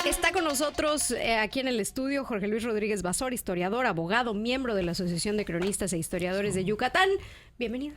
Está con nosotros aquí en el estudio Jorge Luis Rodríguez Basor, historiador, abogado, miembro de la Asociación de Cronistas e Historiadores de Yucatán. Bienvenido.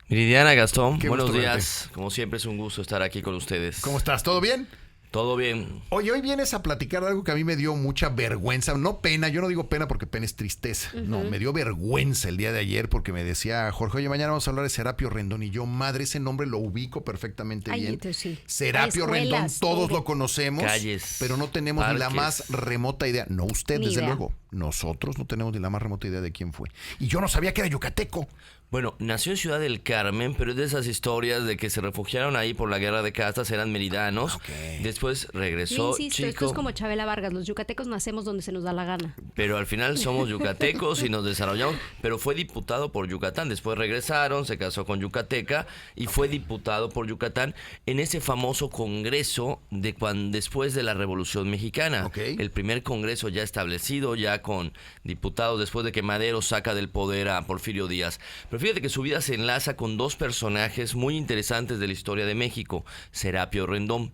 Meridiana, Gastón, Qué buenos gusto días. verte. Como siempre es un gusto estar aquí con ustedes. ¿Cómo estás? ¿Todo bien? Todo bien. Oye, hoy vienes a platicar de algo que a mí me dio mucha vergüenza, no pena, yo no digo pena porque pena es tristeza, no, me dio vergüenza el día de ayer porque me decía Jorge, oye, mañana vamos a hablar de Serapio Rendón y yo, madre, ese nombre lo ubico perfectamente bien. Sí. Serapio Rendón, todos lo conocemos, calles, pero no tenemos ni la más remota idea, no usted Ni desde idea. luego, nosotros no tenemos ni la más remota idea de quién fue. Y yo no sabía que era yucateco. Bueno, nació en Ciudad del Carmen, pero es de esas historias de que se refugiaron ahí por la guerra de castas, eran meridanos. Después regresó, Yo insisto, chico, esto es como Chabela Vargas, los yucatecos nacemos donde se nos da la gana. pero al final somos yucatecos y nos desarrollamos. Pero fue diputado por Yucatán. Después regresaron, se casó con yucateca y fue diputado por Yucatán en ese famoso congreso de después de la Revolución Mexicana. El primer congreso ya establecido, ya con diputados después de que Madero saca del poder a Porfirio Díaz. Pero fíjate que su vida se enlaza con dos personajes muy interesantes de la historia de México, Serapio Rendón.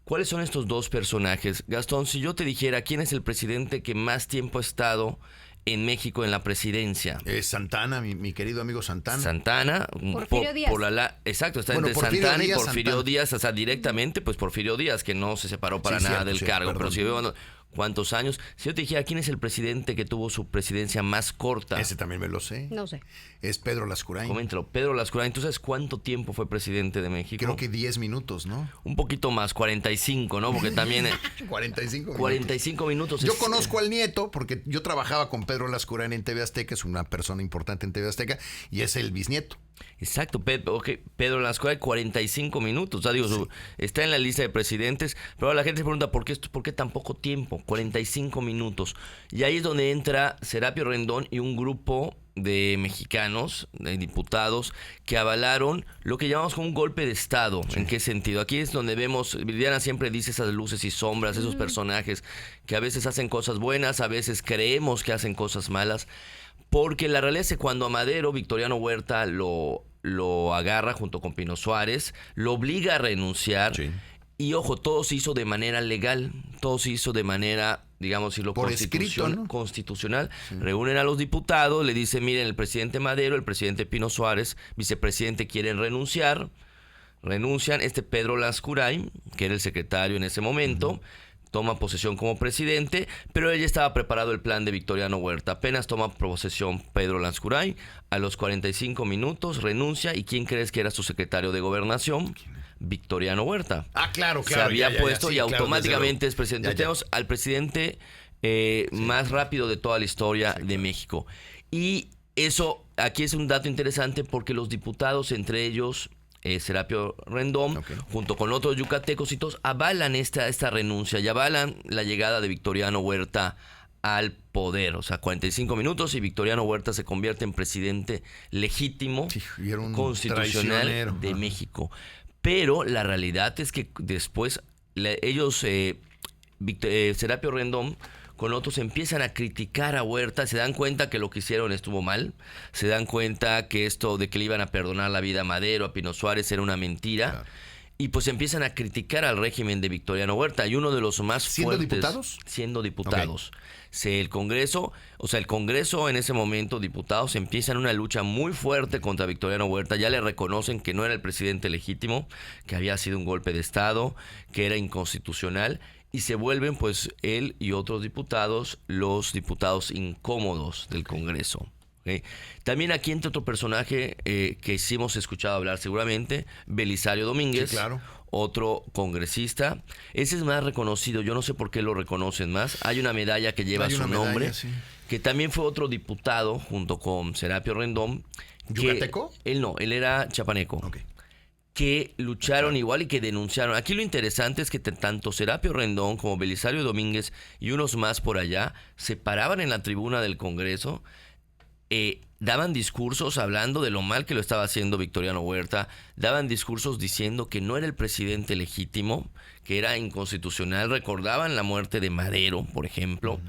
¿Cuáles son estos dos personajes? Gastón, si yo te dijera quién es el presidente que más tiempo ha estado en México en la presidencia. Santana, mi querido amigo Santana. Santana. Porfirio Díaz. Exacto, está Bueno, entre Porfirio Santana Díaz, y Porfirio Santana. Díaz, o sea, directamente, pues Porfirio Díaz, que no se separó para Sí, nada cierto, del sí, cargo. perdón. Pero si veo cuántos años, si yo te dijera quién es el presidente que tuvo su presidencia más corta. Ese también me lo sé. No sé. Es Pedro Lascurain. Coméntalo, Pedro Lascurain. ¿Tú sabes cuánto tiempo fue presidente de México? Creo que 10 minutos, ¿no? Un poquito más, 45, ¿no? Porque también 45 minutos. 45 minutos. Yo conozco al nieto porque yo trabajaba con Pedro Lascurain en TV Azteca, es una persona importante en TV Azteca y es el bisnieto. Exacto, Pedro Lascurain, 45 minutos. O sea, digo, está en la lista de presidentes, pero ahora la gente se pregunta ¿por qué tan poco tiempo? 45 minutos. Y ahí es donde entra Serapio Rendón y un grupo de mexicanos, de diputados, que avalaron lo que llamamos como un golpe de Estado. Sí. ¿En qué sentido? Aquí es donde vemos, Viridiana siempre dice esas luces y sombras, esos personajes que a veces hacen cosas buenas, a veces creemos que hacen cosas malas, porque la realidad es que cuando a Madero, Victoriano Huerta lo agarra junto con Pino Suárez, lo obliga a renunciar. Sí. Y ojo, todo se hizo de manera legal, todo se hizo de manera, digamos, constitucional. Sí. Reúnen a los diputados, le dicen, miren, el presidente Madero, el presidente Pino Suárez, vicepresidente quieren renunciar, renuncian. Pedro Lascurain, que era el secretario en ese momento, toma posesión como presidente, pero él ya estaba preparado el plan de Victoriano Huerta. Apenas toma posesión Pedro Lascurain, a los 45 minutos renuncia, ¿y quién crees que era su secretario de Gobernación? Victoriano Huerta. Ah, claro. Se había puesto sí, y automáticamente es presidente. Ya. Tenemos al presidente más rápido de toda la historia de México. Y eso, aquí es un dato interesante porque los diputados, entre ellos Serapio Rendón, junto con otros yucatecos y todos, avalan esta renuncia y avalan la llegada de Victoriano Huerta al poder. O sea, 45 minutos y Victoriano Huerta se convierte en presidente legítimo, constitucional de México. Pero la realidad es que después ellos, Serapio Rendón, con otros empiezan a criticar a Huerta, se dan cuenta que lo que hicieron estuvo mal, se dan cuenta que esto de que le iban a perdonar la vida a Madero, a Pino Suárez, era una mentira. Claro. Y pues empiezan a criticar al régimen de Victoriano Huerta. Y uno de los más fuertes... ¿Diputados? Siendo diputados. El Congreso en ese momento, diputados, empiezan una lucha muy fuerte contra Victoriano Huerta. Ya le reconocen que no era el presidente legítimo, que había sido un golpe de Estado, que era inconstitucional. Y se vuelven, pues, él y otros diputados, los diputados incómodos del Congreso. ¿Okay? También aquí entra otro personaje que sí hemos escuchado hablar seguramente, Belisario Domínguez, sí, claro. Otro congresista. Ese es más reconocido, yo no sé por qué lo reconocen más. Hay una medalla que lleva su nombre, que también fue otro diputado junto con Serapio Rendón. ¿Yucateco? Él era chapaneco. Que lucharon igual y que denunciaron. Aquí lo interesante es que tanto Serapio Rendón como Belisario Domínguez y unos más por allá se paraban en la tribuna del Congreso, daban discursos hablando de lo mal que lo estaba haciendo Victoriano Huerta, daban discursos diciendo que no era el presidente legítimo, que era inconstitucional, recordaban la muerte de Madero, por ejemplo,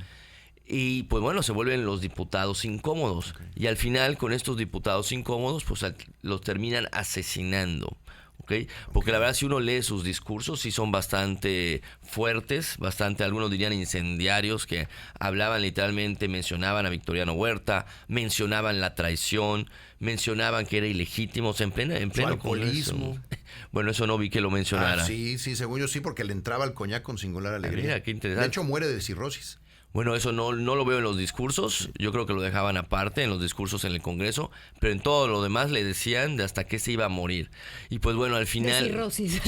y pues bueno, se vuelven los diputados incómodos, y al final con estos diputados incómodos pues los terminan asesinando. ¿ok? Porque la verdad, si uno lee sus discursos, sí son bastante fuertes, algunos dirían incendiarios, que hablaban literalmente, mencionaban a Victoriano Huerta, mencionaban la traición, mencionaban que era ilegítimo, o sea, en pleno alcoholismo. Congreso. Bueno, eso no vi que lo mencionara. Sí, según yo sí, porque le entraba el coñac con singular alegría. Mira, qué interesante. De hecho, muere de cirrosis. Bueno, eso no lo veo en los discursos. Yo creo que lo dejaban aparte en los discursos en el Congreso, pero en todo lo demás le decían de hasta qué se iba a morir. Y pues bueno, al final... De cirrosis.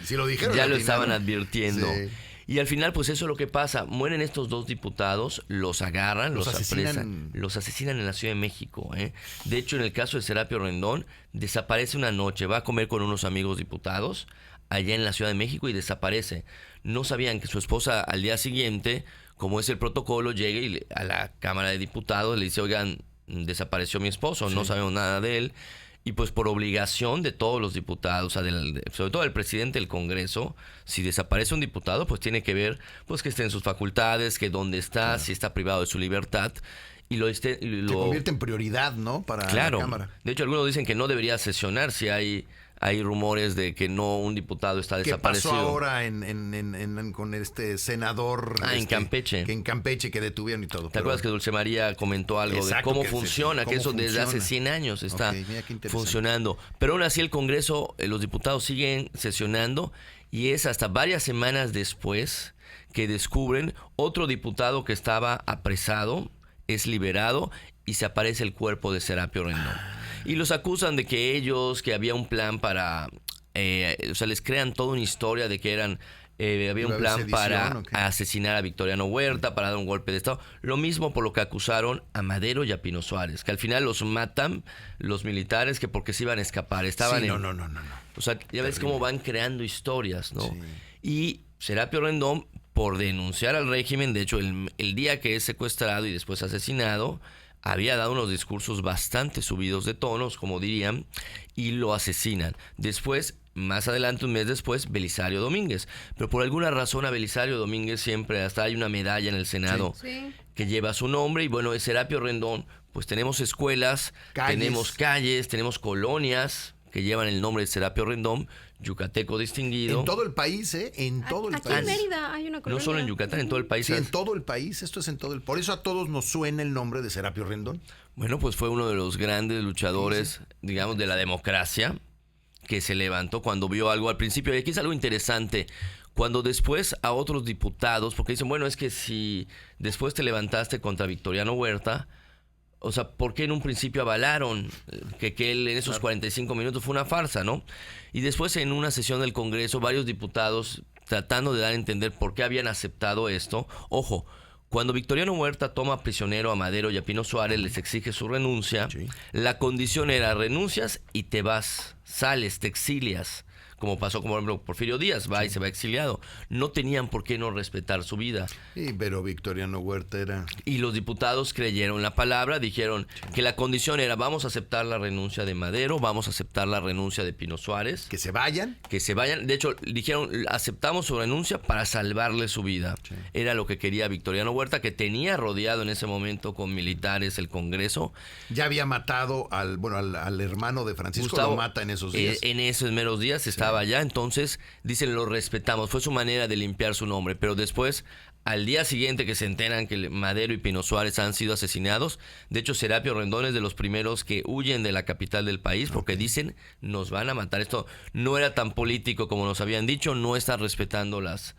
Si lo dijeron, ya lo estaban advirtiendo. Sí. Y al final, pues eso es lo que pasa. Mueren estos 2 diputados, los agarran, los apresan, los asesinan en la Ciudad de México. De hecho, en el caso de Serapio Rendón, desaparece una noche, va a comer con unos amigos diputados allá en la Ciudad de México y desaparece. No sabían que su esposa al día siguiente, como es el protocolo, llega a la Cámara de Diputados le dice, oigan, desapareció mi esposo, no sabemos nada de él. Y pues por obligación de todos los diputados, o sea, sobre todo del presidente del Congreso, si desaparece un diputado, pues tiene que ver pues que esté en sus facultades, que dónde está, si está privado de su libertad. Se convierte en prioridad, ¿no? Para la Cámara. De hecho, algunos dicen que no debería sesionar si hay rumores de que un diputado está desaparecido. ¿Qué pasó ahora con este senador? En Campeche. Que en Campeche, que detuvieron y todo. ¿Te acuerdas que Dulce María comentó algo de cómo funciona? Que eso desde hace 100 años está funcionando. Pero aún así el Congreso, los diputados siguen sesionando y es hasta varias semanas después que descubren otro diputado que estaba apresado, es liberado y se aparece el cuerpo de Serapio Rendón. Y los acusan de que había un plan para, les crean toda una historia de que había un plan para asesinar a Victoriano Huerta, para dar un golpe de Estado. Lo mismo por lo que acusaron a Madero y a Pino Suárez, que al final los matan los militares que porque se iban a escapar. Estaban no. O sea, ya ves cómo van creando historias, ¿no? Sí. Y Serapio Rendón, por denunciar al régimen, de hecho, el día que es secuestrado y después asesinado, había dado unos discursos bastante subidos de tonos, como dirían, y lo asesinan. Después, más adelante, un mes después, Belisario Domínguez. Pero por alguna razón a Belisario Domínguez siempre, hasta hay una medalla en el Senado que lleva su nombre. Y bueno, es Serapio Rendón. Pues tenemos escuelas, tenemos calles, tenemos colonias que llevan el nombre de Serapio Rendón, yucateco distinguido. En todo el país, En todo el país. Aquí en Mérida hay una colonia. No solo en Yucatán, en todo el país. Sí, en todo el país. Esto es en todo el... Por eso a todos nos suena el nombre de Serapio Rendón. Bueno, pues fue uno de los grandes luchadores, digamos, de la democracia, que se levantó cuando vio algo al principio. Y aquí es algo interesante. Cuando después a otros diputados, porque dicen, bueno, es que si después te levantaste contra Victoriano Huerta, o sea, ¿por qué en un principio avalaron que él en esos 45 minutos fue una farsa, ¿no? Y después en una sesión del Congreso, varios diputados tratando de dar a entender por qué habían aceptado esto. Ojo, cuando Victoriano Huerta toma prisionero a Madero y a Pino Suárez, les exige su renuncia. Sí. La condición era renuncias y te vas, sales, te exilias. Como pasó, como por ejemplo, Porfirio Díaz va y se va exiliado. No tenían por qué no respetar su vida. Sí, pero Victoriano Huerta era... Y los diputados creyeron la palabra, dijeron que la condición era vamos a aceptar la renuncia de Madero, vamos a aceptar la renuncia de Pino Suárez. ¿Que se vayan? Que se vayan. De hecho, dijeron, aceptamos su renuncia para salvarle su vida. Sí. Era lo que quería Victoriano Huerta, que tenía rodeado en ese momento con militares el Congreso. Ya había matado al hermano de Francisco, Gustavo, lo mata en esos días. En esos meros días estaba allá, entonces dicen lo respetamos, fue su manera de limpiar su nombre, pero después al día siguiente que se enteran que Madero y Pino Suárez han sido asesinados, de hecho Serapio Rendón es de los primeros que huyen de la capital del país porque dicen nos van a matar. Esto no era tan político como nos habían dicho, no están respetando las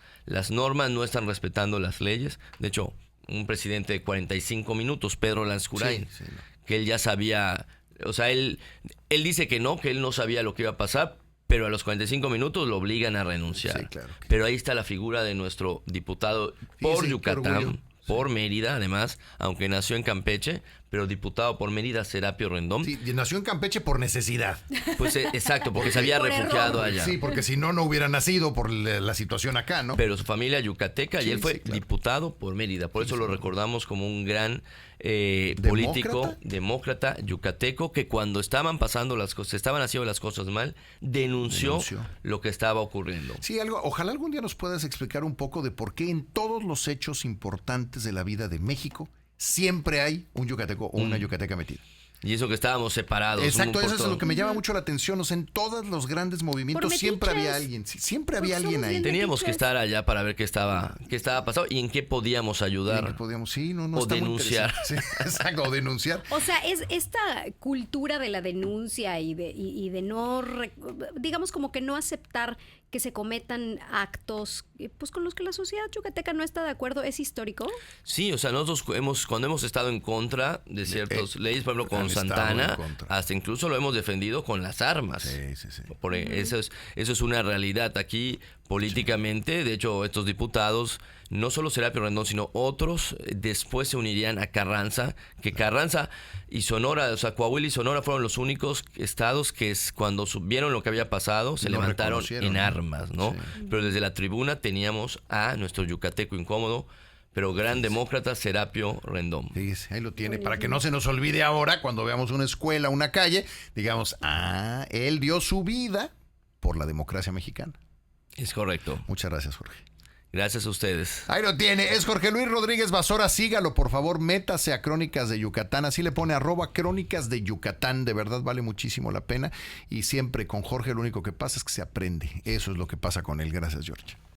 normas, no están respetando las leyes. De hecho, un presidente de 45 minutos, Pedro Lanscurain, que él ya sabía, o sea, él dice que él no sabía lo que iba a pasar, pero a los 45 minutos lo obligan a renunciar. Sí, claro. Pero ahí está la figura de nuestro diputado por Yucatán, por Mérida, además, aunque nació en Campeche, pero diputado por Mérida, Serapio Rendón. Sí, nació en Campeche por necesidad. Pues exacto, porque se había refugiado allá. Sí, porque si no hubiera nacido por la situación acá, ¿no? Pero su familia yucateca y él fue diputado por Mérida. Por eso lo recordamos como un gran político, demócrata, yucateco, que cuando estaban pasando las cosas, estaban haciendo las cosas mal, denunció lo que estaba ocurriendo. Sí, ojalá algún día nos puedas explicar un poco de por qué en todos los hechos importantes de la vida de México siempre hay un yucateco o una yucateca metida. Y eso que estábamos separados. Exacto, por eso es todo. lo que me llama mucho la atención. O sea, en todos los grandes movimientos siempre había alguien. Siempre había alguien ahí. Teníamos que estar allá para ver qué estaba pasando y en qué podíamos ayudar. En qué podíamos, sí, no, o está muy denunciar. interesante. Sí, exacto, o denunciar. O sea, es esta cultura de la denuncia y de no, digamos como que no aceptar que se cometan actos pues con los que la sociedad yucateca no está de acuerdo, ¿es histórico? Sí, o sea, nosotros cuando hemos estado en contra de ciertas leyes, por ejemplo, con Santana, hasta incluso lo hemos defendido con las armas. Sí. Eso es una realidad aquí políticamente. De hecho, estos diputados, no solo Serapio Rendón, sino otros, después se unirían a Carranza, que Carranza y Sonora, o sea, Coahuila y Sonora fueron los únicos estados que cuando vieron lo que había pasado, se levantaron en armas, ¿no? Sí. Pero desde la tribuna teníamos a nuestro yucateco incómodo, pero gran demócrata, Serapio Rendón. Sí, ahí lo tiene, para que no se nos olvide ahora, cuando veamos una escuela, una calle, digamos, él dio su vida por la democracia mexicana. Es correcto. Muchas gracias, Jorge. Gracias a ustedes. Ahí lo tiene, es Jorge Luis Rodríguez Basora, sígalo por favor, métase a Crónicas de Yucatán, así le pone @Crónicas de Yucatán, de verdad vale muchísimo la pena y siempre con Jorge lo único que pasa es que se aprende, eso es lo que pasa con él, gracias George.